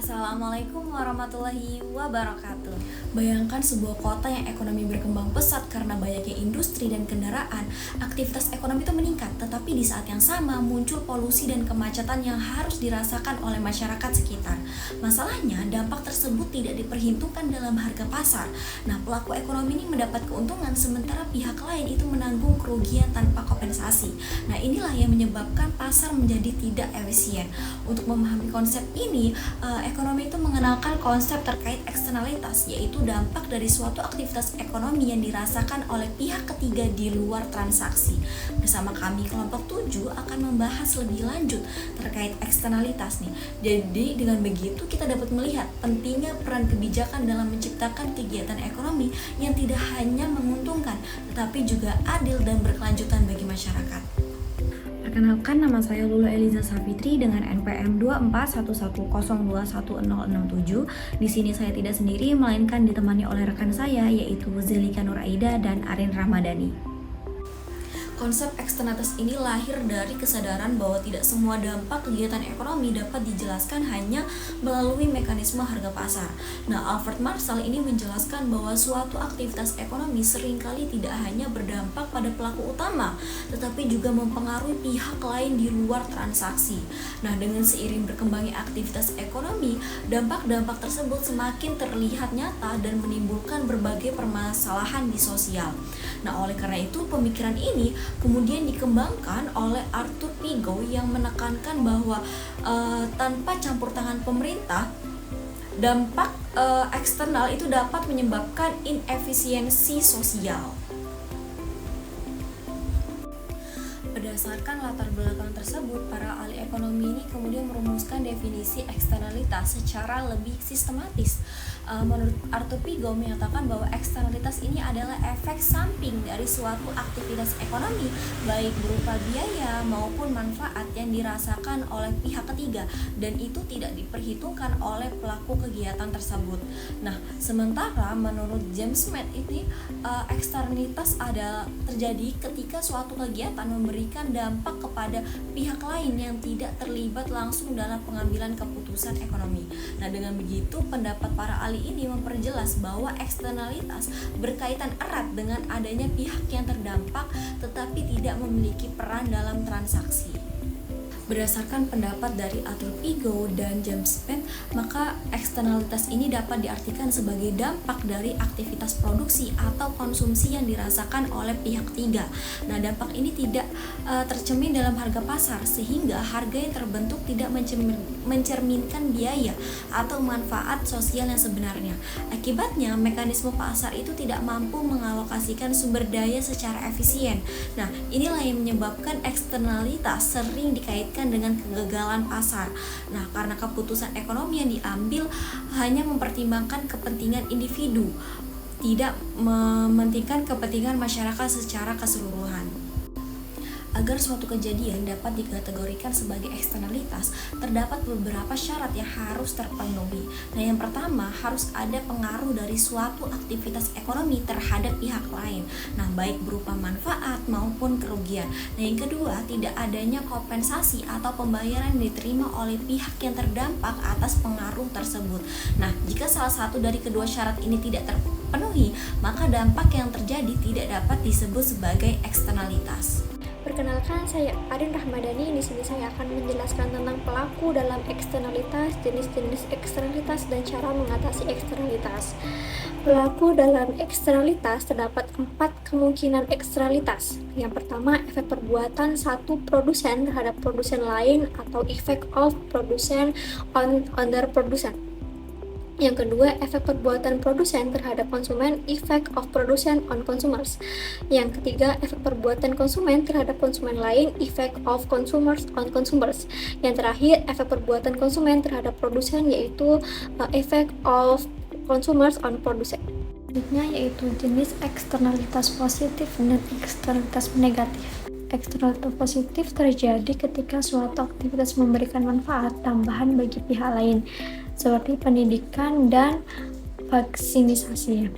Assalamualaikum warahmatullahi wabarakatuh. Bayangkan sebuah kota yang ekonomi berkembang pesat karena banyaknya industri dan kendaraan, aktivitas ekonomi itu meningkat, tetapi di saat yang sama muncul polusi dan kemacetan yang harus dirasakan oleh masyarakat sekitar. Masalahnya, dampak tersebut tidak diperhitungkan dalam harga pasar. Nah, pelaku ekonomi ini mendapat keuntungan sementara pihak lain itu menanggung kerugian tanpa kompensasi. Nah, inilah yang menyebabkan pasar menjadi tidak efisien. Untuk memahami konsep ini, ekonomi itu mengenalkan konsep terkait eksternalitas, yaitu dampak dari suatu aktivitas ekonomi yang dirasakan oleh pihak ketiga di luar transaksi. Bersama kami kelompok 7 akan membahas lebih lanjut terkait eksternalitas nih. Jadi dengan begitu kita dapat melihat pentingnya peran kebijakan dalam menciptakan kegiatan ekonomi yang tidak hanya menguntungkan tetapi juga adil dan berkelanjutan bagi masyarakat. Perkenalkan, nama saya Lulu Eliza Safitri dengan NPM 2411021067. Di sini saya tidak sendiri, melainkan ditemani oleh rekan saya yaitu Zelika Nuraida dan Arin Ramadhani. Konsep eksternalitas ini lahir dari kesadaran bahwa tidak semua dampak kegiatan ekonomi dapat dijelaskan hanya melalui mekanisme harga pasar. Nah, Alfred Marshall ini menjelaskan bahwa suatu aktivitas ekonomi seringkali tidak hanya berdampak pada pelaku utama, tetapi juga mempengaruhi pihak lain di luar transaksi. Nah, dengan seiring berkembangnya aktivitas ekonomi, dampak-dampak tersebut semakin terlihat nyata dan menimbulkan berbagai permasalahan di sosial. Nah, oleh karena itu pemikiran ini kemudian dikembangkan oleh Arthur Pigou yang menekankan bahwa tanpa campur tangan pemerintah, dampak eksternal itu dapat menyebabkan inefisiensi sosial. Berdasarkan latar belakang tersebut, para ahli ekonomi ini kemudian merumuskan definisi eksternalitas secara lebih sistematis. Menurut Arthur Pigou menyatakan bahwa eksternalitas ini adalah efek samping dari suatu aktivitas ekonomi, baik berupa biaya maupun manfaat yang dirasakan oleh pihak ketiga, dan itu tidak diperhitungkan oleh pelaku kegiatan tersebut. Nah, sementara menurut James Smith ini eksternalitas adalah terjadi ketika suatu kegiatan memberikan dampak kepada pihak lain yang tidak terlibat langsung dalam pengambilan keputusan ekonomi. Nah, dengan begitu pendapat para ahli ini memperjelas bahwa eksternalitas berkaitan erat dengan adanya pihak yang terdampak tetapi tidak memiliki peran dalam transaksi. Berdasarkan pendapat dari Arthur Pigou dan James Smith, maka eksternalitas ini dapat diartikan sebagai dampak dari aktivitas produksi atau konsumsi yang dirasakan oleh pihak ketiga. Nah, dampak ini tidak tercermin dalam harga pasar sehingga harga yang terbentuk tidak mencerminkan biaya atau manfaat sosial yang sebenarnya. Akibatnya, mekanisme pasar itu tidak mampu mengalokasikan sumber daya secara efisien. Nah, inilah yang menyebabkan eksternalitas sering dikaitkan dengan kegagalan pasar. Nah, karena keputusan ekonomi yang diambil hanya mempertimbangkan kepentingan individu, tidak mementingkan kepentingan masyarakat secara keseluruhan. Agar suatu kejadian dapat dikategorikan sebagai eksternalitas, terdapat beberapa syarat yang harus terpenuhi. Nah, yang pertama, harus ada pengaruh dari suatu aktivitas ekonomi terhadap pihak lain. Nah, baik berupa manfaat maupun kerugian. Nah, yang kedua, tidak adanya kompensasi atau pembayaran yang diterima oleh pihak yang terdampak atas pengaruh tersebut. Nah, jika salah satu dari kedua syarat ini tidak terpenuhi, maka dampak yang terjadi tidak dapat disebut sebagai eksternalitas. Perkenalkan, saya Arin Ramadhani. Di sini saya akan menjelaskan tentang pelaku dalam eksternalitas, jenis-jenis eksternalitas, dan cara mengatasi eksternalitas. Pelaku dalam eksternalitas terdapat 4 kemungkinan eksternalitas. Yang pertama, efek perbuatan satu produsen terhadap produsen lain atau effect of producer on other producer. Yang kedua, efek perbuatan produsen terhadap konsumen, effect of production on consumers. Yang ketiga, efek perbuatan konsumen terhadap konsumen lain, effect of consumers on consumers. Yang terakhir, efek perbuatan konsumen terhadap produsen, yaitu effect of consumers on producer. Selanjutnya yaitu jenis eksternalitas positif dan eksternalitas negatif. Eksternalitas positif terjadi ketika suatu aktivitas memberikan manfaat tambahan bagi pihak lain, seperti pendidikan dan vaksinisasi.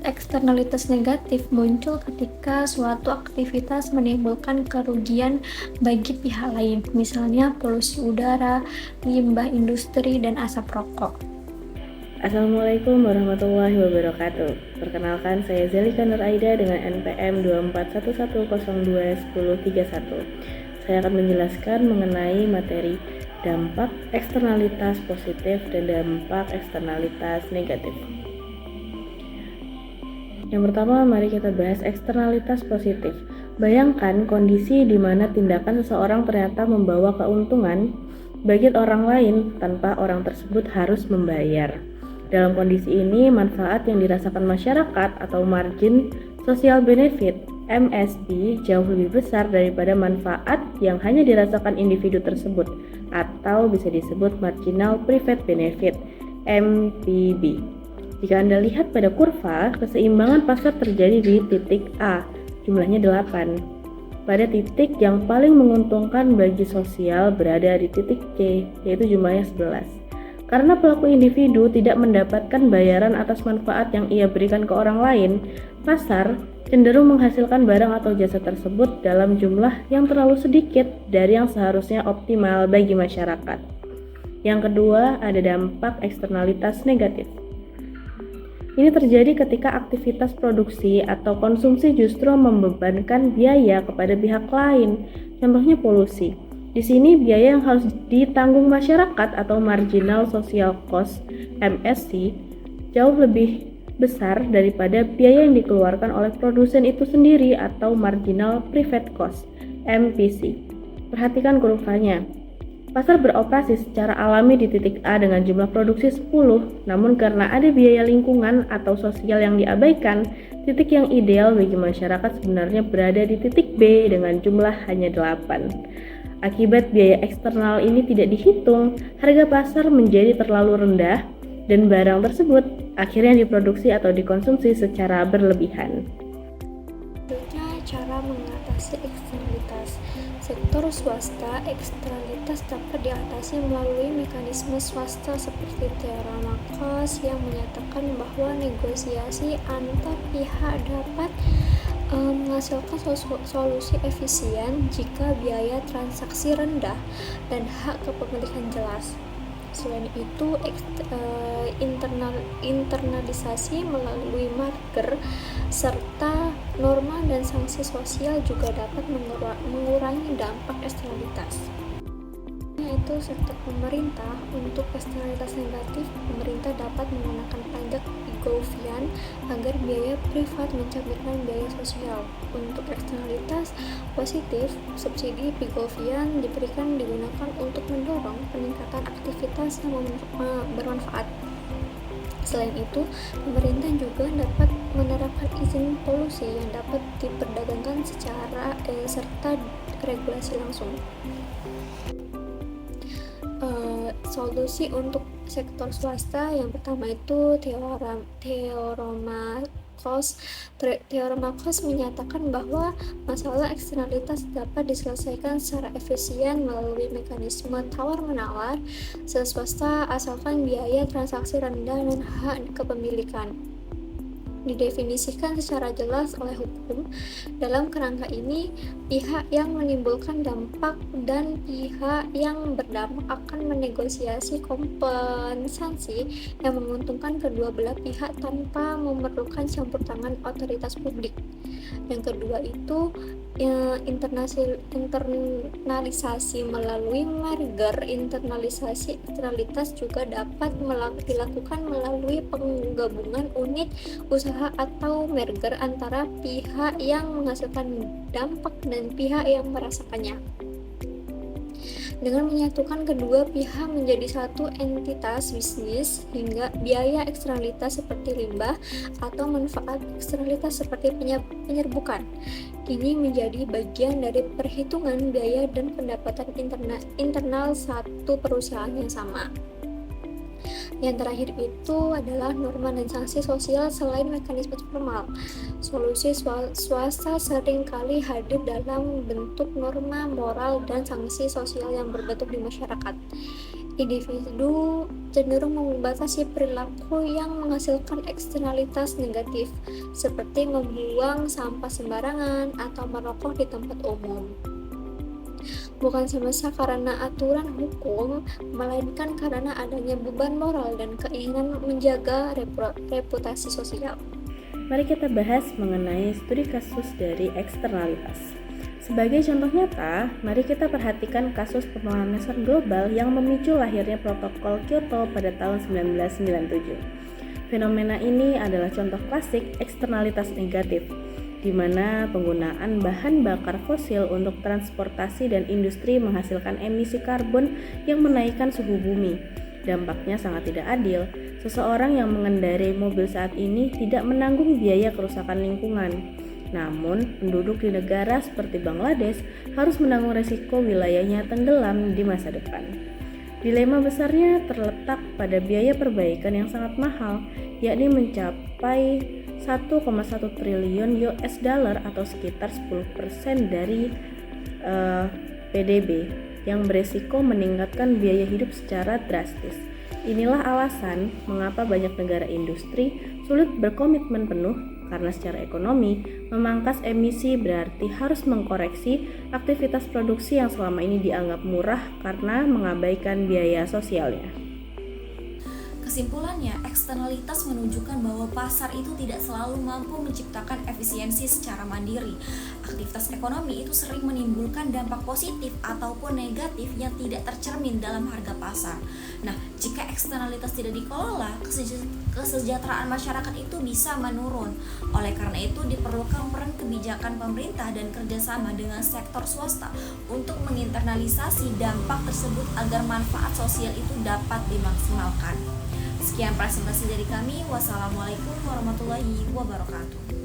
eksternalitas negatif muncul ketika suatu aktivitas menimbulkan kerugian bagi pihak lain, misalnya polusi udara, limbah industri, dan asap rokok. Assalamualaikum warahmatullahi wabarakatuh. Perkenalkan, saya Zelika Nur Aida dengan NPM 2411021031. Saya akan menjelaskan mengenai materi dampak eksternalitas positif dan dampak eksternalitas negatif. Yang pertama, mari kita bahas eksternalitas positif. Bayangkan kondisi di mana tindakan seseorang ternyata membawa keuntungan bagi orang lain tanpa orang tersebut harus membayar. Dalam kondisi ini, manfaat yang dirasakan masyarakat atau margin social benefit MSB jauh lebih besar daripada manfaat yang hanya dirasakan individu tersebut, atau bisa disebut marginal private benefit MPB. Jika Anda lihat pada kurva, keseimbangan pasar terjadi di titik A, jumlahnya 8. Pada titik yang paling menguntungkan bagi sosial berada di titik C, yaitu jumlahnya 11. Karena pelaku individu tidak mendapatkan bayaran atas manfaat yang ia berikan ke orang lain, pasar cenderung menghasilkan barang atau jasa tersebut dalam jumlah yang terlalu sedikit dari yang seharusnya optimal bagi masyarakat. Yang kedua, ada dampak eksternalitas negatif. Ini terjadi ketika aktivitas produksi atau konsumsi justru membebankan biaya kepada pihak lain, contohnya polusi. Di sini biaya yang harus ditanggung masyarakat atau marginal social cost MSC jauh lebih besar daripada biaya yang dikeluarkan oleh produsen itu sendiri atau marginal private cost MPC. Perhatikan kurvanya. Pasar beroperasi secara alami di titik A dengan jumlah produksi 10, namun karena ada biaya lingkungan atau sosial yang diabaikan, titik yang ideal bagi masyarakat sebenarnya berada di titik B dengan jumlah hanya 8. Akibat biaya eksternal ini tidak dihitung, harga pasar menjadi terlalu rendah dan barang tersebut akhirnya diproduksi atau dikonsumsi secara berlebihan. Selanjutnya, cara mengatasi eksternalitas. Sektor swasta, eksternalitas dapat diatasi melalui mekanisme swasta seperti teorema cost yang menyatakan bahwa negosiasi antar pihak dapat menghasilkan solusi efisien jika biaya transaksi rendah dan hak kepemilikan jelas. Selain itu, internalisasi melalui marker serta norma dan sanksi sosial juga dapat mengurangi dampak eksternalitas. Yaitu sektor pemerintah. Untuk eksternalitas negatif, pemerintah dapat menggunakan pajak Pigouvian agar biaya privat mencairkan biaya sosial. Untuk eksternalitas positif, subsidi Pigouvian digunakan untuk mendorong peningkatan aktivitas yang bermanfaat. Selain itu, pemerintah juga dapat menerapkan izin polusi yang dapat diperdagangkan serta regulasi langsung. Solusi untuk sektor swasta yang pertama itu teorema cost. Teorema cost menyatakan bahwa masalah eksternalitas dapat diselesaikan secara efisien melalui mekanisme tawar-menawar swasta asalkan biaya transaksi rendah dan hak kepemilikan didefinisikan secara jelas oleh hukum. Dalam kerangka ini, pihak yang menimbulkan dampak dan pihak yang berdampak akan menegosiasi kompensasi yang menguntungkan kedua belah pihak tanpa memerlukan campur tangan otoritas publik. Yang kedua itu internalisasi melalui merger. Internalisasi eksternalitas juga dapat dilakukan melalui penggabungan unit usaha atau merger antara pihak yang menghasilkan dampak dan pihak yang merasakannya. Dengan menyatukan kedua pihak menjadi satu entitas bisnis, hingga biaya eksternalitas seperti limbah atau manfaat eksternalitas seperti penyerbukan kini menjadi bagian dari perhitungan biaya dan pendapatan internal satu perusahaan yang sama. Yang terakhir itu adalah norma dan sanksi sosial. Selain mekanisme formal, solusi swasta seringkali hadir dalam bentuk norma moral dan sanksi sosial yang berbentuk di masyarakat. individu cenderung membatasi perilaku yang menghasilkan eksternalitas negatif, seperti membuang sampah sembarangan atau merokok di tempat umum. Bukan semata karena aturan hukum, melainkan karena adanya beban moral dan keinginan menjaga reputasi sosial. Mari kita bahas mengenai studi kasus dari eksternalitas. Sebagai contoh nyata, mari kita perhatikan kasus pemanasan global yang memicu lahirnya protokol Kyoto pada tahun 1997. Fenomena ini adalah contoh klasik eksternalitas negatif, di mana penggunaan bahan bakar fosil untuk transportasi dan industri menghasilkan emisi karbon yang menaikkan suhu bumi. Dampaknya sangat tidak adil. Seseorang yang mengendarai mobil saat ini tidak menanggung biaya kerusakan lingkungan. Namun, penduduk di negara seperti Bangladesh harus menanggung resiko wilayahnya tenggelam di masa depan. Dilema besarnya terletak pada biaya perbaikan yang sangat mahal, yakni mencapai 1,1 triliun US dollar atau sekitar 10% dari PDB yang beresiko meningkatkan biaya hidup secara drastis. Inilah alasan mengapa banyak negara industri sulit berkomitmen penuh karena secara ekonomi, memangkas emisi berarti harus mengkoreksi aktivitas produksi yang selama ini dianggap murah karena mengabaikan biaya sosialnya. Kesimpulannya, eksternalitas menunjukkan bahwa pasar itu tidak selalu mampu menciptakan efisiensi secara mandiri. Aktivitas ekonomi itu sering menimbulkan dampak positif ataupun negatif yang tidak tercermin dalam harga pasar. Nah, jika eksternalitas tidak dikelola, kesejahteraan masyarakat itu bisa menurun. Oleh karena itu, diperlukan peran kebijakan pemerintah dan kerjasama dengan sektor swasta untuk menginternalisasi dampak tersebut agar manfaat sosial itu dapat dimaksimalkan. Sekian presentasi dari kami. Wassalamualaikum warahmatullahi wabarakatuh.